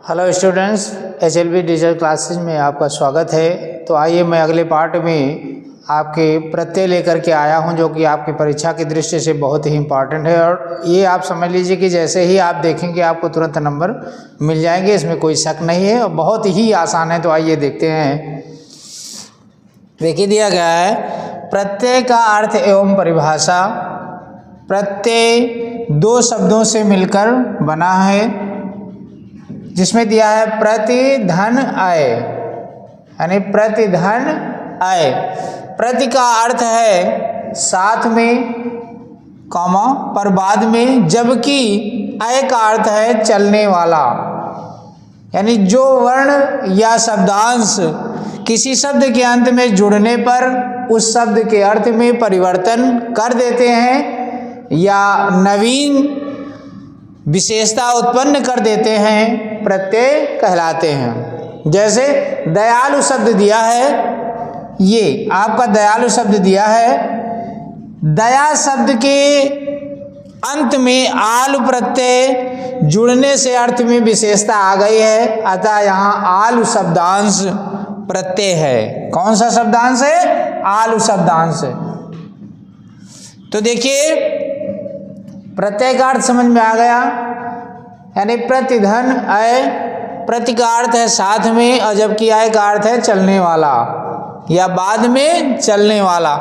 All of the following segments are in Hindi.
Hello students, HLB digital classes में आपका स्वागत है। तो आइए मैं अगले पार्ट में आपके प्रत्यय लेकर के आया हूं, जो कि आपकी परीक्षा की दृष्टि से बहुत ही इम्पॉर्टेंट है। और ये आप समझ लीजिए कि जैसे ही आप देखेंगे आपको तुरंत नंबर मिल जाएंगे, इसमें कोई शक नहीं है और बहुत ही आसान है। तो आइए देखते हैं। देखिए दिया गया है प्रत्यय का अर्थ एवं परिभाषा। प्रत्यय दो शब्दों से मिलकर बना है, जिसमें दिया है प्रति धन आय, यानी प्रति धन आय। प्रति का अर्थ है साथ में, कॉमा पर बाद में, जबकि आय का अर्थ है चलने वाला। यानी जो वर्ण या शब्दांश किसी शब्द के अंत में जुड़ने पर उस शब्द के अर्थ में परिवर्तन कर देते हैं या नवीन विशेषता उत्पन्न कर देते हैं, प्रत्यय कहलाते हैं। जैसे दयालु शब्द दिया है, ये आपका दयालु शब्द दिया है। दया शब्द के अंत में आलु प्रत्यय जुड़ने से अर्थ में विशेषता आ गई है, अतः यहाँ आलु शब्दांश प्रत्यय है। कौन सा शब्दांश है? आलु शब्दांश है। तो देखिए प्रत्यय का अर्थ समझ में आ गया, यानी प्रतिधन आय। प्रति का अर्थ है साथ में, और जबकि आय का अर्थ है चलने वाला या बाद में चलने वाला।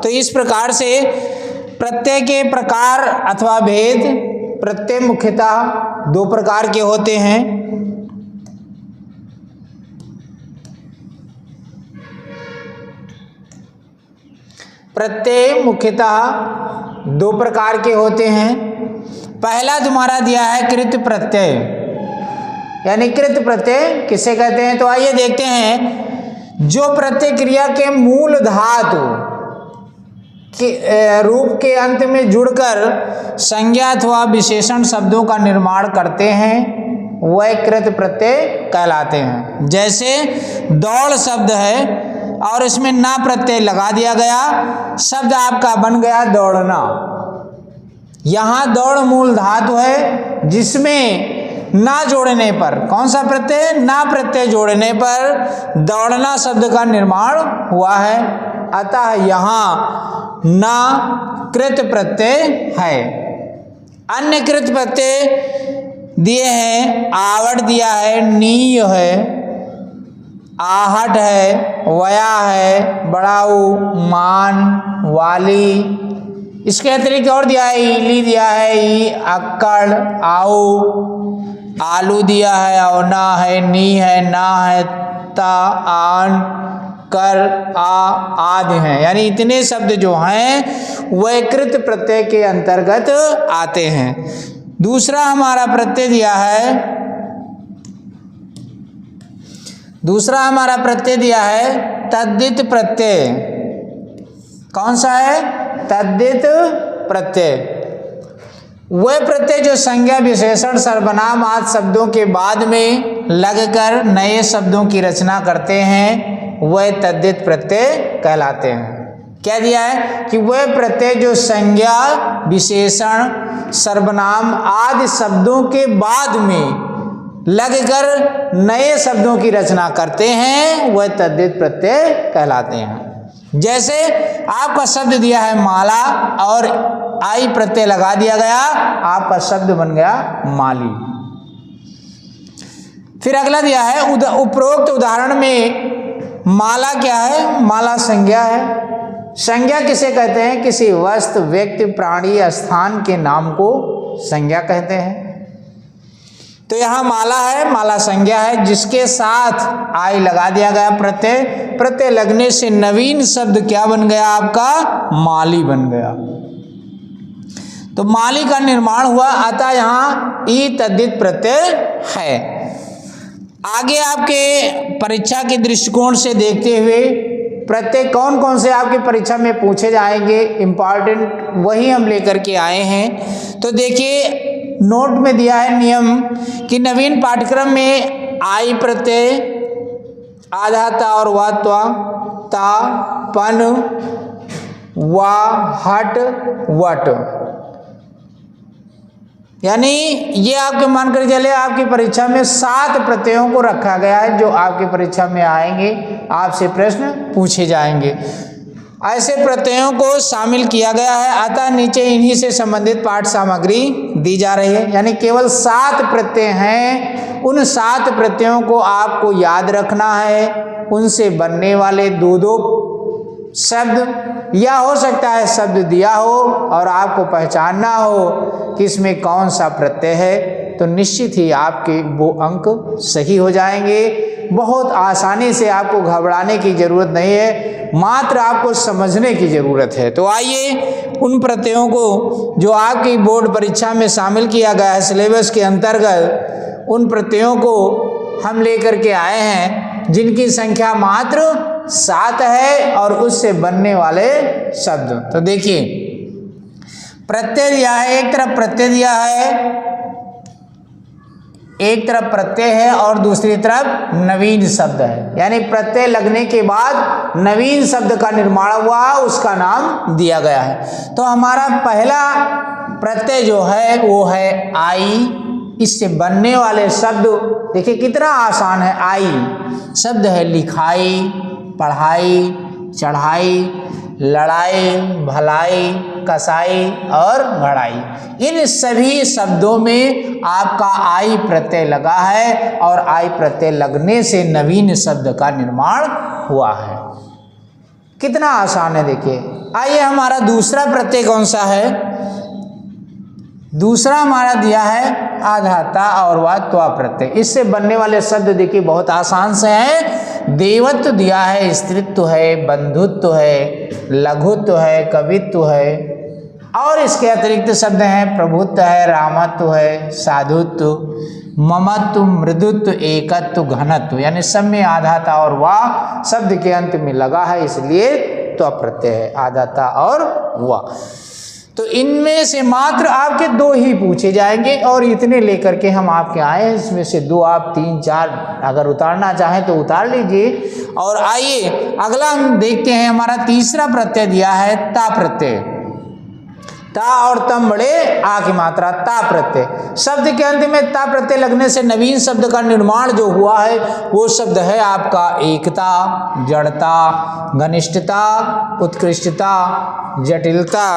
तो इस प्रकार से प्रत्यय के प्रकार अथवा भेद। प्रत्यय मुख्यतः दो प्रकार के होते हैं। प्रत्यय मुख्यतः दो प्रकार के होते हैं। पहला तुम्हारा दिया है कृत प्रत्यय, यानी कृत प्रत्यय किसे कहते हैं? तो आइए देखते हैं। जो प्रत्यय क्रिया के मूल धातु के रूप के अंत में जुड़कर संज्ञा अथवा विशेषण शब्दों का निर्माण करते हैं, वह कृत प्रत्यय कहलाते हैं। जैसे दौड़ शब्द है और इसमें ना प्रत्यय लगा दिया गया, शब्द आपका बन गया दौड़ना। यहाँ दौड़ मूल धातु है, जिसमें ना जोड़ने पर, कौन सा प्रत्यय? ना प्रत्यय जोड़ने पर दौड़ना शब्द का निर्माण हुआ है, अतः यहाँ ना कृत प्रत्यय है। अन्य कृत प्रत्यय दिए हैं, आवड़ दिया है, नीय है, आहट है, वया है, बड़ाऊ, मान, वाली। इसके अतिरिक्त और दिया है, ईली दिया है, ई, अक्कड़, आओ, आलू दिया है, औना है, नी है, ना है, ता, आन, कर, आदि हैं। यानी इतने शब्द जो हैं वह कृत प्रत्यय के अंतर्गत आते हैं। दूसरा हमारा प्रत्यय दिया है, तद्धित प्रत्यय। कौन सा है? तद्धित प्रत्यय। वह प्रत्यय जो संज्ञा विशेषण सर्वनाम आदि शब्दों के बाद में लगकर नए शब्दों की रचना करते हैं, वह तद्धित प्रत्यय कहलाते हैं। क्या दिया है कि वह प्रत्यय जो संज्ञा विशेषण सर्वनाम आदि शब्दों के बाद में लगकर नए शब्दों की रचना करते हैं, वह तद्धित प्रत्यय कहलाते हैं। जैसे आपका शब्द दिया है माला और आई प्रत्यय लगा दिया गया, आपका शब्द बन गया माली। फिर अगला दिया है उपरोक्त उदाहरण में माला क्या है? माला संज्ञा है। संज्ञा किसे कहते हैं? किसी वस्तु, व्यक्ति, प्राणी या स्थान के नाम को संज्ञा कहते हैं। तो यहाँ माला है, माला संज्ञा है, जिसके साथ आई लगा दिया गया प्रत्यय। प्रत्यय लगने से नवीन शब्द क्या बन गया? आपका माली बन गया। तो माली का निर्माण हुआ, अतः यहाँ ई तद्धित प्रत्यय है। आगे आपके परीक्षा के दृष्टिकोण से देखते हुए प्रत्यय कौन कौन से आपकी परीक्षा में पूछे जाएंगे इम्पॉर्टेंट, वही हम लेकर के आए हैं। तो देखिए नोट में दिया है नियम कि नवीन पाठ्यक्रम में आई प्रत्यय, आधा ता और वा, त्वा, ता, पन, वा, हट, वट, यानी ये आपके मान कर चले आपकी परीक्षा में 7 प्रत्ययों को रखा गया है जो आपकी परीक्षा में आएंगे, आपसे प्रश्न पूछे जाएंगे। ऐसे प्रत्ययों को शामिल किया गया है, अतः नीचे इन्हीं से संबंधित पाठ सामग्री दी जा रही है। यानी केवल 7 प्रत्यय हैं, उन 7 प्रत्ययों को आपको याद रखना है, उनसे बनने वाले 2-2 शब्द, या हो सकता है शब्द दिया हो और आपको पहचानना हो कि इसमें कौन सा प्रत्यय है, तो निश्चित ही आपके वो अंक सही हो जाएंगे। बहुत आसानी से, आपको घबराने की जरूरत नहीं है, मात्र आपको समझने की जरूरत है। तो आइए उन प्रत्ययों को जो आपकी बोर्ड परीक्षा में शामिल किया गया है सिलेबस के अंतर्गत, उन प्रत्ययों को हम लेकर के आए हैं जिनकी संख्या मात्र 7 है और उससे बनने वाले शब्द। तो देखिए प्रत्यय दिया है, एक तरफ प्रत्यय दिया है, एक तरफ प्रत्यय है और दूसरी तरफ नवीन शब्द है। यानी प्रत्यय लगने के बाद नवीन शब्द का निर्माण हुआ, उसका नाम दिया गया है। तो हमारा पहला प्रत्यय जो है वो है आई। इससे बनने वाले शब्द देखिए कितना आसान है। आई शब्द है लिखाई, पढ़ाई, चढ़ाई, लड़ाई, भलाई, कसाई और घड़ाई। इन सभी शब्दों में आपका आई प्रत्यय लगा है और आई प्रत्यय लगने से नवीन शब्द का निर्माण हुआ है। कितना आसान है देखिए। आइए हमारा दूसरा प्रत्यय कौन सा है? दूसरा हमारा दिया है आधाता और वा त्वा प्रत्यय। इससे बनने वाले शब्द देखिए बहुत आसान से हैं। देवत्व दिया है, स्त्रीत्व है, बंधुत्व है, लघुत्व है, कवित्व है और इसके अतिरिक्त शब्द हैं प्रभुत्व है, रामत्व है, साधुत्व, ममत्व, मृदुत्व, एकत्व, घनत्व। यानी सब में आधाता और वा शब्द के अंत में लगा है, इसलिए त्वा प्रत्यय है, आधाता और वा। तो इनमें से मात्र आपके 2 ही पूछे जाएंगे और इतने लेकर के हम आपके आए हैं। इसमें से 2 आप 3, 4 अगर उतारना चाहें तो उतार लीजिए। और आइए अगला हम देखते हैं। हमारा तीसरा प्रत्यय दिया है ता प्रत्यय। ता और तम बड़े आ की मात्रा ता प्रत्यय। शब्द के अंत में ता प्रत्यय लगने से नवीन शब्द का निर्माण जो हुआ है वो शब्द है आपका एकता, जड़ता, घनिष्ठता, उत्कृष्टता, जटिलता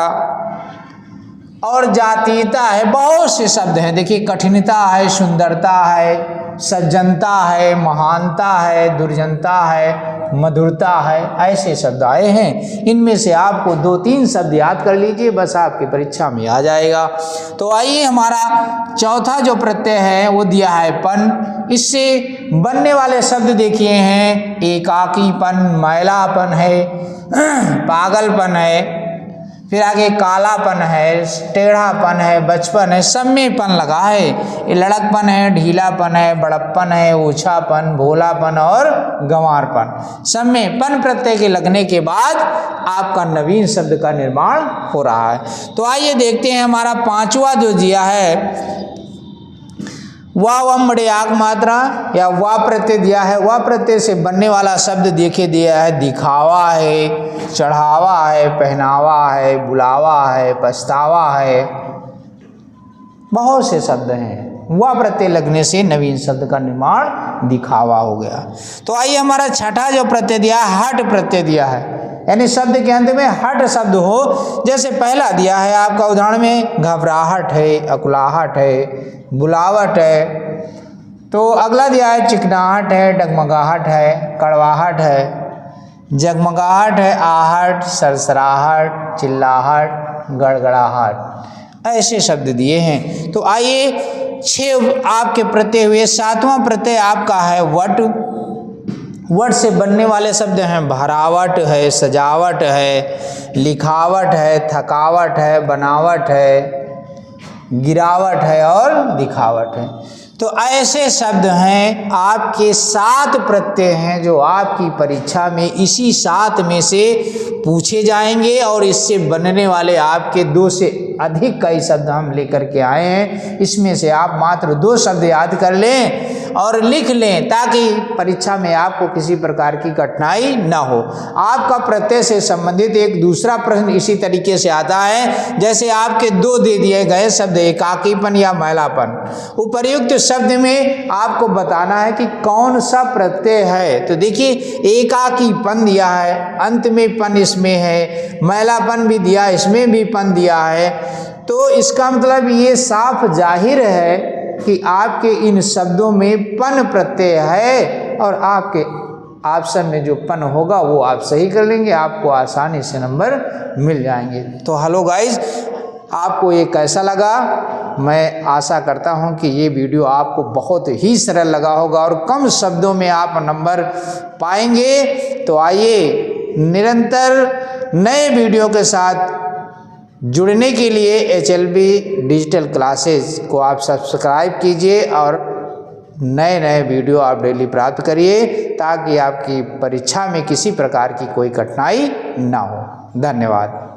और जातीयता है। बहुत से शब्द हैं देखिए, कठिनता है, सुंदरता है, सज्जनता है, महानता है, दुर्जनता है, मधुरता है, ऐसे शब्द आए हैं। इनमें से आपको 2-3 शब्द याद कर लीजिए, बस आपकी परीक्षा में आ जाएगा। तो आइए हमारा चौथा जो प्रत्यय है वो दिया है पन। इससे बनने वाले शब्द देखिए हैं एकाकीपन, मैलापन है, पागलपन है, फिर आगे कालापन है, टेढ़ापन है, बचपन है, सब में पन लगा है। ये लड़कपन है, ढीलापन है, बड़प्पन है, ऊंचापन, भोलापन और गंवारपन। सब में पन प्रत्यय के लगने के बाद आपका नवीन शब्द का निर्माण हो रहा है। तो आइए देखते हैं हमारा 5वां जो दिया है वा वम बड़े आग मात्रा या वा प्रत्यय दिया है। वा प्रत्यय से बनने वाला शब्द देखिए दिया है दिखावा है, चढ़ावा है, पहनावा है, बुलावा है, पछतावा है, बहुत से शब्द हैं। वा प्रत्यय लगने से नवीन शब्द का निर्माण दिखावा हो गया। तो आइए हमारा छठा जो प्रत्यय दिया है हट प्रत्यय दिया है। यानी शब्द के अंत में हट शब्द हो। जैसे पहला दिया है आपका उदाहरण में घबराहट है, अकुलाहट है, बुलावट है। तो अगला दिया है चिकनाहट है, डगमगाहट है, कड़वाहट है, जगमगाहट है, आहट, सरसराहट, चिल्लाहट, गड़गड़ाहट, ऐसे शब्द दिए हैं। तो आइए 6 आपके प्रत्यय हुए। 7वां प्रत्यय आपका है वट। वट से बनने वाले शब्द हैं भरावट है, सजावट है, लिखावट है, थकावट है, बनावट है, गिरावट है और दिखावट है। तो ऐसे शब्द हैं आपके 7 प्रत्यय हैं जो आपकी परीक्षा में इसी 7 में से पूछे जाएंगे और इससे बनने वाले आपके 2 से अधिक कई शब्द हम लेकर के आए हैं। इसमें से आप मात्र 2 शब्द याद कर लें और लिख लें ताकि परीक्षा में आपको किसी प्रकार की कठिनाई ना हो। आपका प्रत्यय से संबंधित एक दूसरा प्रश्न इसी तरीके से आता है, जैसे आपके दो दे दिए गए शब्द एकाकीपन या मैलापन। उपर्युक्त शब्द में आपको बताना है कि कौन सा प्रत्यय है। तो देखिए एकाकीपन दिया है, अंत में पन इसमें है, मैलापन भी दिया, इसमें भी पन दिया है। तो इसका मतलब ये साफ जाहिर है कि आपके इन शब्दों में पन प्रत्यय है और आपके ऑप्शन में जो पन होगा वो आप सही कर लेंगे, आपको आसानी से नंबर मिल जाएंगे। तो हेलो गाइज, आपको ये कैसा लगा? मैं आशा करता हूँ कि ये वीडियो आपको बहुत ही सरल लगा होगा और कम शब्दों में आप नंबर पाएंगे। तो आइए निरंतर नए वीडियो के साथ जुड़ने के लिए HLB डिजिटल क्लासेस को आप सब्सक्राइब कीजिए और नए नए वीडियो आप डेली प्राप्त करिए ताकि आपकी परीक्षा में किसी प्रकार की कोई कठिनाई ना हो। धन्यवाद।